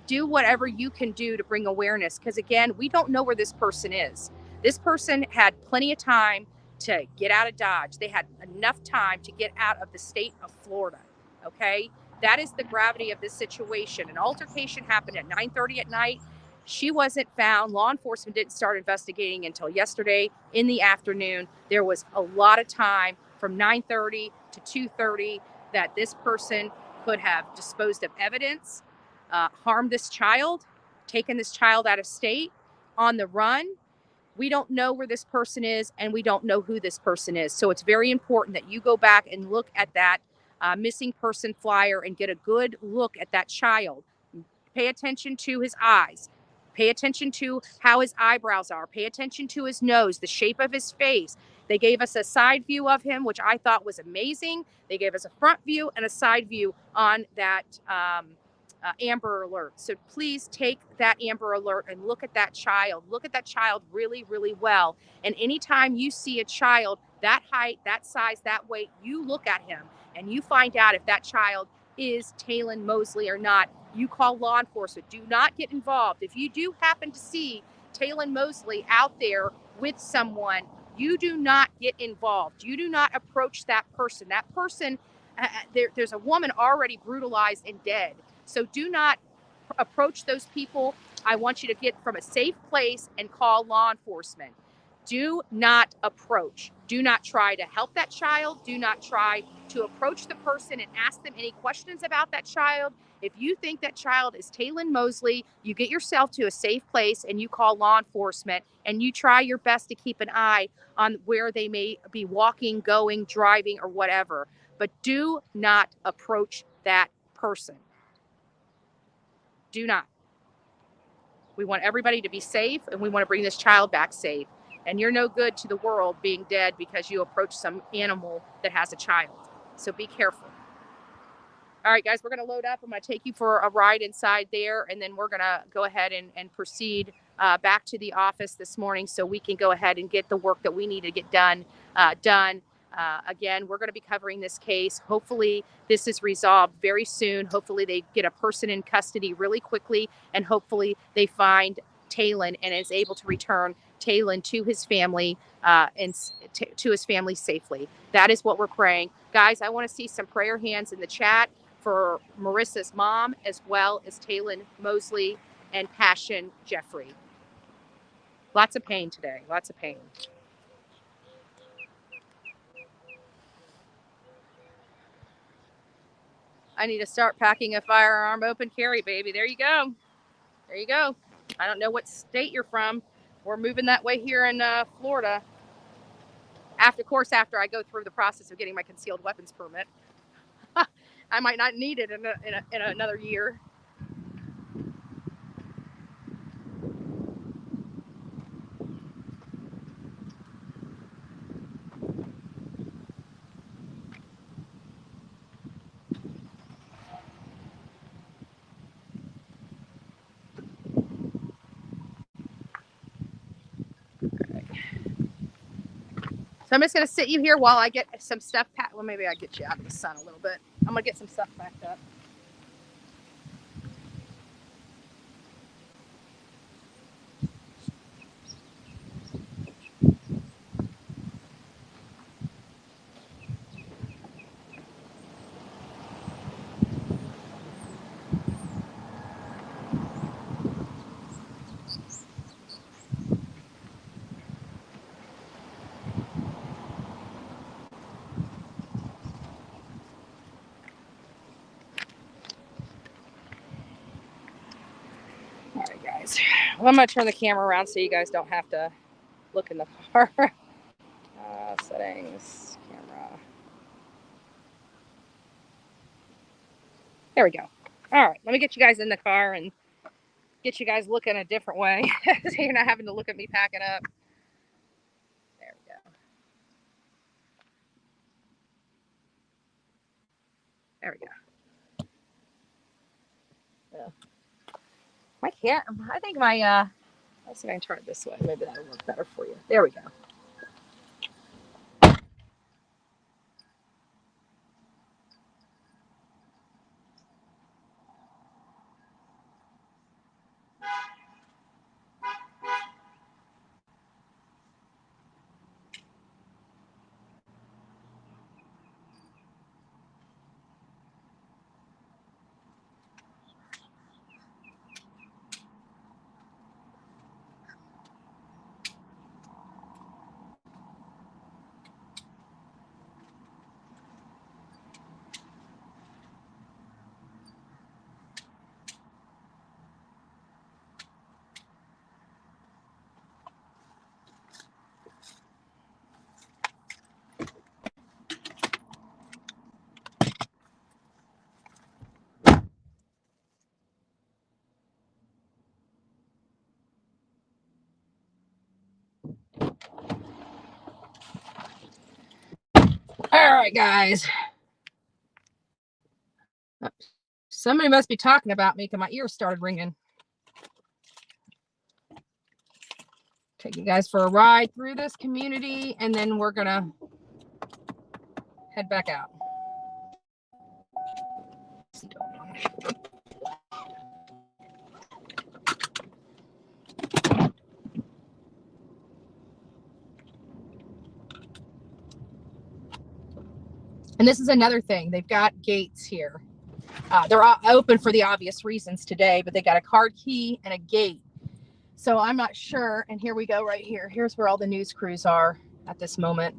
A: Do whatever you can do to bring awareness, because again, we don't know where this person is. This person had plenty of time to get out of Dodge. They had enough time to get out of the state of Florida. Okay, that is the gravity of this situation. An altercation happened at 9:30 at night. She wasn't found. Law enforcement didn't start investigating until yesterday in the afternoon. There was a lot of time from 9:30 to 2:30 that this person could have disposed of evidence, harmed this child, taken this child out of state, on the run. We don't know where this person is, and we don't know who this person is. So it's very important that you go back and look at that missing person flyer and get a good look at that child. Pay attention to his eyes. Pay attention to how his eyebrows are. Pay attention to his nose, the shape of his face. They gave us a side view of him, which I thought was amazing. They gave us a front view and a side view on that Amber Alert. So please take that Amber Alert and look at that child. Look at that child really, really well. And anytime you see a child that height, that size, that weight, you look at him and you find out if that child is Taylon Mosley or not. You call law enforcement. Do not get involved. If you do happen to see Taylon Mosley out there with someone, you do not get involved. You do not approach that person. That person, there's a woman already brutalized and dead. So do not approach those people. I want you to get from a safe place and call law enforcement. Do not approach. Do not try to help that child. Do not try to approach the person and ask them any questions about that child. If you think that child is Taylon Mosley, you get yourself to a safe place and you call law enforcement, and you try your best to keep an eye on where they may be walking, going, driving, or whatever. But do not approach that person. Do not. We want everybody to be safe, and we want to bring this child back safe. And you're no good to the world being dead because you approach some animal that has a child. So be careful. All right, guys, we're going to load up. I'm going to take you for a ride inside there, and then we're going to go ahead and proceed back to the office this morning so we can go ahead and get the work that we need to get done. Again, we're going to be covering this case. Hopefully, this is resolved very soon. Hopefully, they get a person in custody really quickly, and hopefully, they find Taylon and is able to return Taylon to his family and to his family safely. That is what we're praying. Guys, I want to see some prayer hands in the chat for Marissa's mom, as well as Taylon Mosley and Passion Jeffrey. Lots of pain today. Lots of pain. I need to start packing a firearm open carry, baby. There you go. There you go. I don't know what state you're from. We're moving that way here in Florida. After I go through the process of getting my concealed weapons permit. I might not need it in another year. So I'm just going to sit you here while I get some stuff packed. Well, maybe I get you out of the sun a little bit. I'm going to get some stuff packed up. All right, guys. Well, I'm going to turn the camera around so you guys don't have to look in the car. So settings, camera. There we go. All right, let me get you guys in the car and get you guys looking a different way so you're not having to look at me packing up. There we go. There we go. Yeah. I think my, let's see if I can turn it this way. Maybe that'll work better for you. There we go. All right, guys. Somebody must be talking about me because my ears started ringing. Take you guys for a ride through this community, and then we're going to head back out. And this is another thing. They've got gates here. They're all open for the obvious reasons today, but they got a card key and a gate. So I'm not sure. And here we go right here. Here's where all the news crews are at this moment.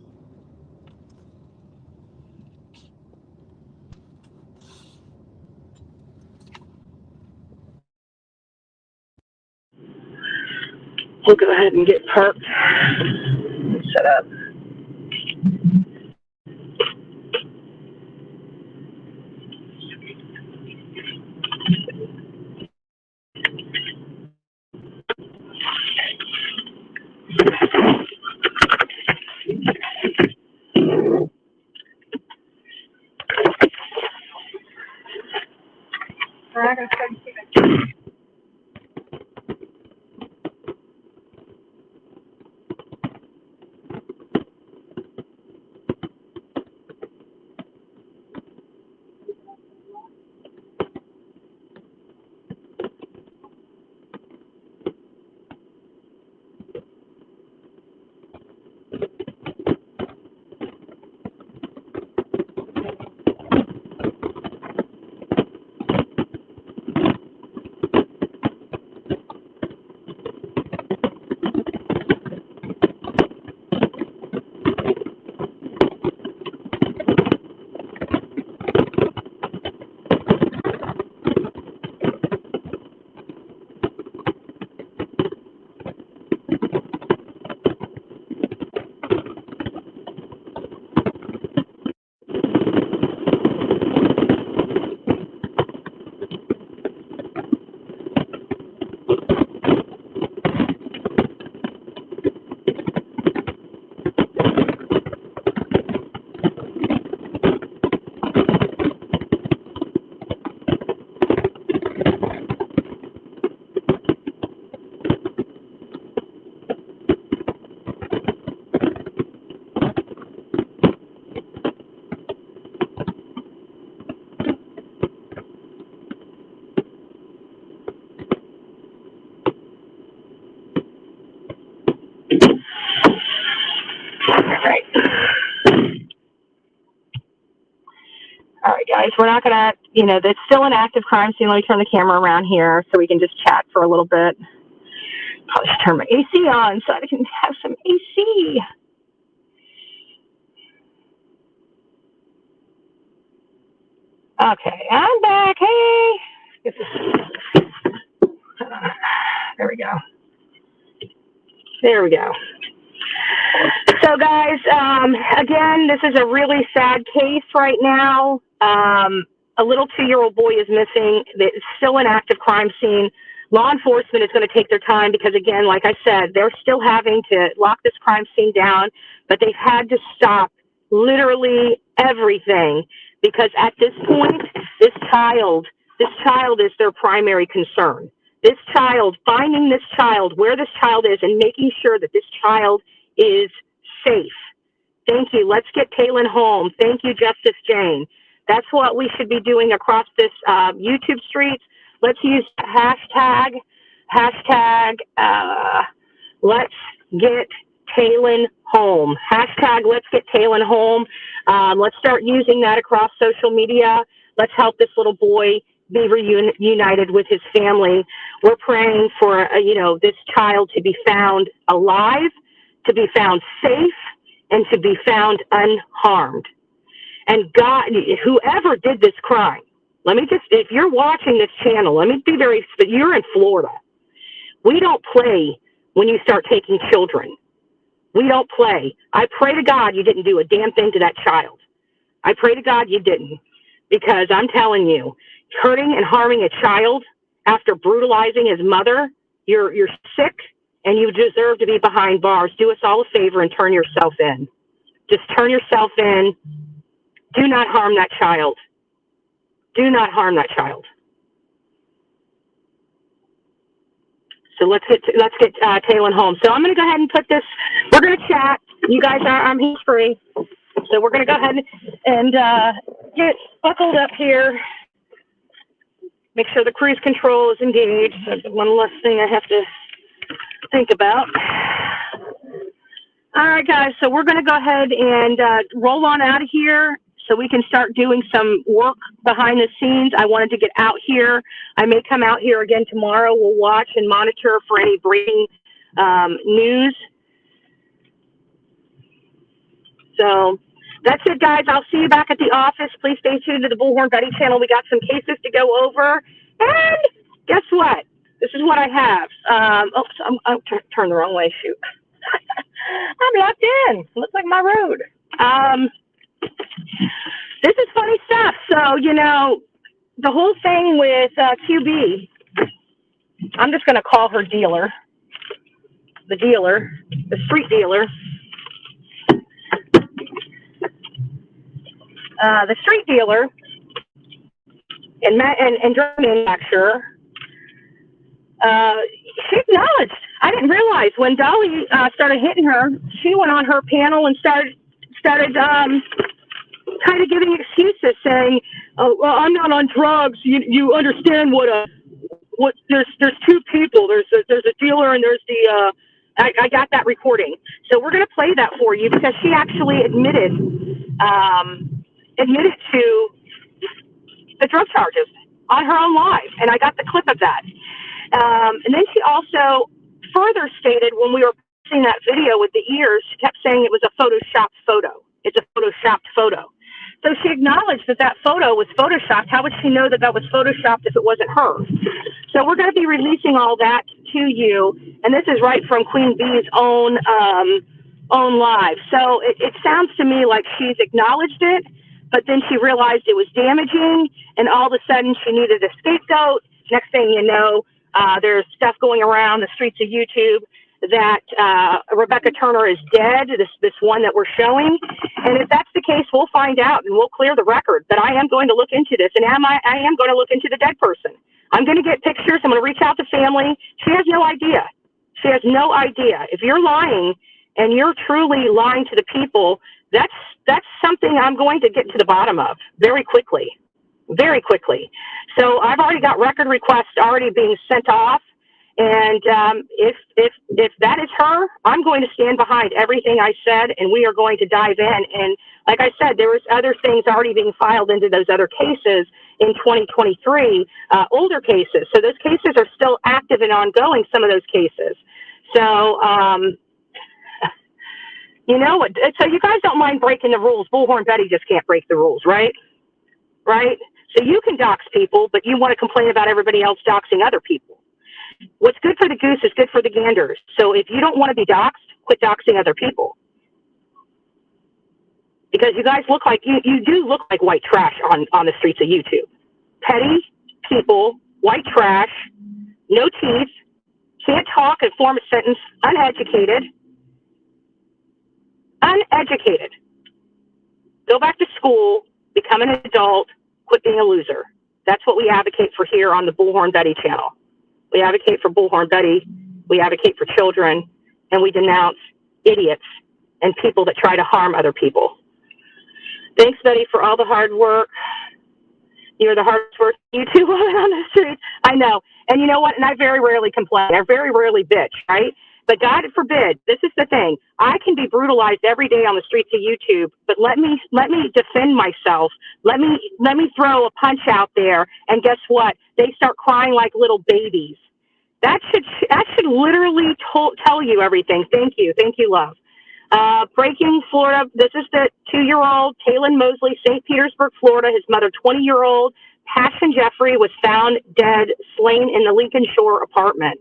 A: We'll go ahead and get parked. Set up. All right, guys, we're not going to, there's still an active crime scene. Let me turn the camera around here so we can just chat for a little bit. I'll just turn my AC on so I can have some AC. Okay, I'm back. Hey. There we go. There we go. So
B: So, guys, again, this is a really sad case right now. A little 2-year-old boy is missing. It's still an active crime scene. Law enforcement is going to take their time because, again, like I said, they're still having to lock this crime scene down, but they've had to stop literally everything because at this point, this child is their primary concern. This child, finding this child, where this child is, and making sure that this child is safe. Thank you. Let's get Taylin home. Thank you, Justice Jane. That's what we should be doing across this YouTube streets. Let's use hashtag, let's get Taylin home. Hashtag, let's get Taylin home. Let's start using that across social media. Let's help this little boy be reunited with his family. We're praying for, this child to be found alive, to be found safe, and to be found unharmed. And God, whoever did this crime, if you're watching this channel, but you're in Florida. We don't play when you start taking children. We don't play. I pray to God you didn't do a damn thing to that child. I pray to God you didn't, because I'm telling you, hurting and harming a child after brutalizing his mother, you're sick and you deserve to be behind bars. Do us all a favor and turn yourself in. Just turn yourself in. Do not harm that child. Do not harm that child. So let's get Taylin home. So I'm going to go ahead and put this. We're going to chat. You guys I'm free. So we're going to go ahead and get buckled up here. Make sure the cruise control is engaged. That's one less thing I have to think about. All right, guys. So we're going to go ahead and roll on out of here so we can start doing some work behind the scenes. I wanted to get out here. I may come out here again tomorrow. We'll watch and monitor for any breaking news. So that's it, guys. I'll see you back at the office. Please stay tuned to the Bullhorn Betty channel. We got some cases to go over. And guess what? This is what I have. I'm turn the wrong way. Shoot. I'm locked in. Looks like my road. This is funny stuff. So, the whole thing with QB, I'm just going to call her dealer. The street dealer. The street dealer and drug manufacturer, she acknowledged. I didn't realize when Dolly started hitting her, she went on her panel and started kind of giving excuses, saying, "Oh, well, I'm not on drugs. You understand what? There's two people. There's a dealer and there's the." I got that recording, so we're going to play that for you because she actually admitted to the drug charges on her own live, and I got the clip of that. And then she also further stated when we were seeing that video with the ears, she kept saying it was a photoshopped photo. It's a photoshopped photo. So she acknowledged that photo was photoshopped. How would she know that was photoshopped if it wasn't her? So we're going to be releasing all that to you, and this is right from Queen Bee's own live. So it sounds to me like she's acknowledged it, but then she realized it was damaging, and all of a sudden she needed a scapegoat. Next thing you know, there's stuff going around the streets of YouTube that Rebecca Turner is dead, this one that we're showing. And if that's the case, we'll find out and we'll clear the record. But I am going to look into this, and I am going to look into the dead person. I'm going to get pictures. I'm going to reach out to family. She has no idea. She has no idea. If you're lying and you're truly lying to the people, that's something I'm going to get to the bottom of very quickly. Very quickly. So I've already got record requests already being sent off. And if that is her, I'm going to stand behind everything I said, and we are going to dive in. And like I said, there was other things already being filed into those other cases in 2023, older cases. So those cases are still active and ongoing, some of those cases. So, so you guys don't mind breaking the rules. Bullhorn Betty just can't break the rules, right? Right? So you can dox people, but you want to complain about everybody else doxing other people. What's good for the goose is good for the gander. So if you don't want to be doxed, quit doxing other people. because you guys look like, you do look like white trash on the streets of YouTube. Petty people, white trash, no teeth, can't talk and form a sentence, uneducated. Go back to school, become an adult, quit being a loser. That's what we advocate for here on the Bullhorn Betty channel. We advocate for Bullhorn Betty, we advocate for children, and we denounce idiots and people that try to harm other people. Thanks, Betty, for all the hard work. You're the hardest working YouTube woman on the street. I know. And you know what? And I very rarely complain. I very rarely bitch, right? But God forbid, this is the thing. I can be brutalized every day on the streets of YouTube, but let me defend myself. Let me throw a punch out there, and guess what? They start crying like little babies. That should literally tell you everything. Thank you, love. Breaking Florida. This is the 2-year-old Taylon Mosley, St. Petersburg, Florida. His mother, 20-year-old Passion Jeffrey, was found dead, slain in the Lincoln Shore apartment.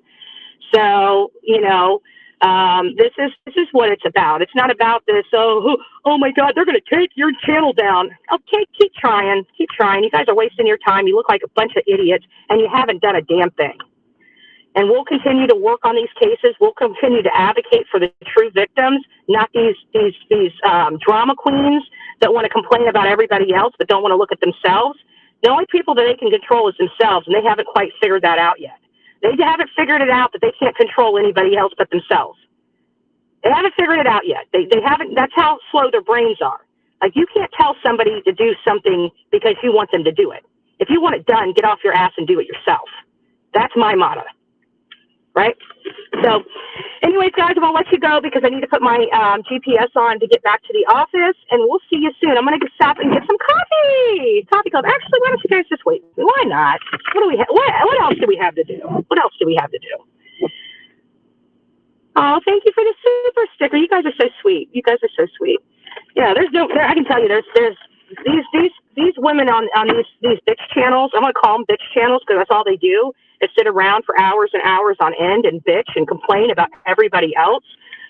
B: So, this is what it's about. It's not about this, oh my God, they're going to take your channel down. Okay, keep trying. You guys are wasting your time. You look like a bunch of idiots, and you haven't done a damn thing. And we'll continue to work on these cases. We'll continue to advocate for the true victims, not these drama queens that want to complain about everybody else but don't want to look at themselves. The only people that they can control is themselves, and they haven't quite figured that out yet. They haven't figured it out that they can't control anybody else but themselves. They haven't figured it out yet. They haven't. That's how slow their brains are. Like, you can't tell somebody to do something because you want them to do it. If you want it done, get off your ass and do it yourself. That's my motto. Right? So, anyways, guys, I'm going to let you go because I need to put my GPS on to get back to the office, and we'll see you soon. I'm going to stop and get some coffee. Coffee club. Actually, why don't you guys just wait? Why not? What else do we have to do? Oh, thank you for the super sticker. You guys are so sweet. Yeah, I can tell you, there's these women on these bitch channels. I'm going to call them bitch channels because that's all they do. Is sit around for hours and hours on end and bitch and complain about everybody else.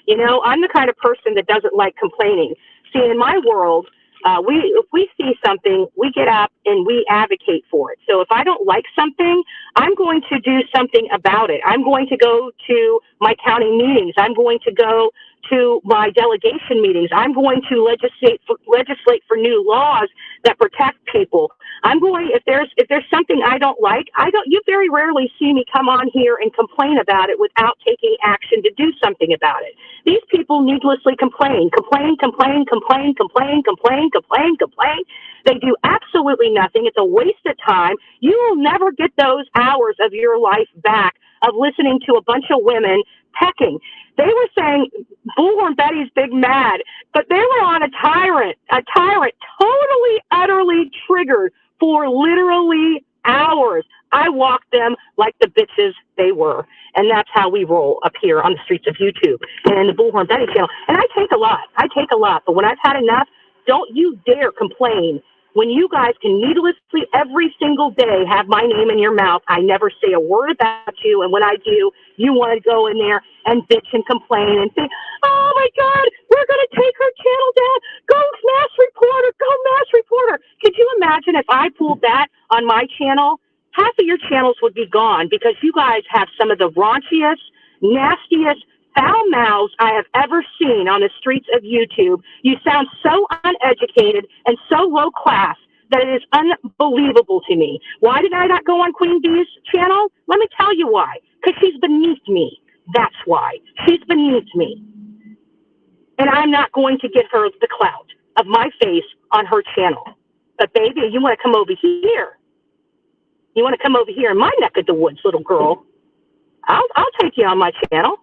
B: I'm the kind of person that doesn't like complaining. See, in my world, if we see something, we get up and we advocate for it. So if I don't like something, I'm going to do something about it. I'm going to go to my county meetings. I'm going to go to my delegation meetings. I'm going to legislate for new laws that protect people. If there's something I don't like, you very rarely see me come on here and complain about it without taking action to do something about it. These people needlessly complain. They do absolutely nothing. It's a waste of time. You will never get those hours of your life back of listening to a bunch of women pecking. They were saying Bullhorn Betty's big mad, but they were on a tyrant, totally, utterly triggered for literally hours. I walked them like the bitches they were. And that's how we roll up here on the streets of YouTube and in the Bullhorn Betty channel. And I take a lot, but when I've had enough, don't you dare complain when you guys can needlessly every single day have my name in your mouth. I never say a word about you, and when I do, you want to go in there and bitch and complain and say, oh my God, we're going to take her channel down. Go mass reporter. Could you imagine if I pulled that on my channel? Half of your channels would be gone because you guys have some of the raunchiest, nastiest, foul mouths I have ever seen on the streets of YouTube. You sound so uneducated and so low class that it is unbelievable to me. Why did I not go on Queen Bee's channel? Let me tell you why. Because she's beneath me. That's why. She's beneath me. And I'm not going to get her the clout of my face on her channel. But baby, you want to come over here. You want to come over here in my neck of the woods, little girl. I'll take you on my channel.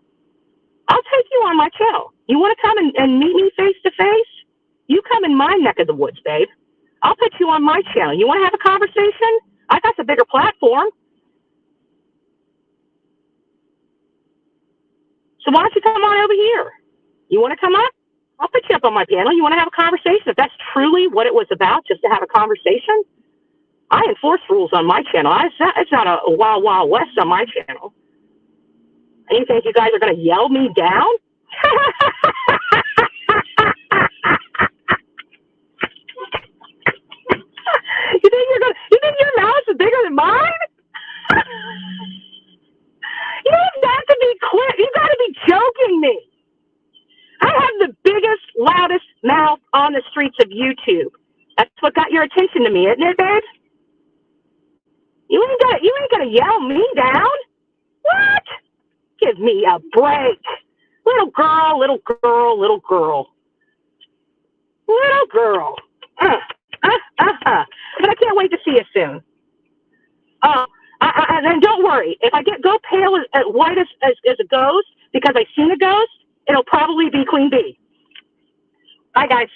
B: You want to come and meet me face to face? You come in my neck of the woods, babe. I'll put you on my channel. You want to have a conversation? I got the bigger platform. So why don't you come on over here? You want to come up? I'll put you up on my panel. You want to have a conversation? If that's truly what it was about, just to have a conversation, I enforce rules on my channel. It's not a wild, wild west on my channel. And you think you guys are going to yell me down? YouTube. That's what got your attention to me, isn't it, babe? You ain't gonna yell me down. What? Give me a break. Little girl, little girl, little girl. Little girl. But I can't wait to see you soon. And don't worry, if I go pale as white as a ghost because I've seen a ghost, it'll probably be Queen Bee. Bye, guys.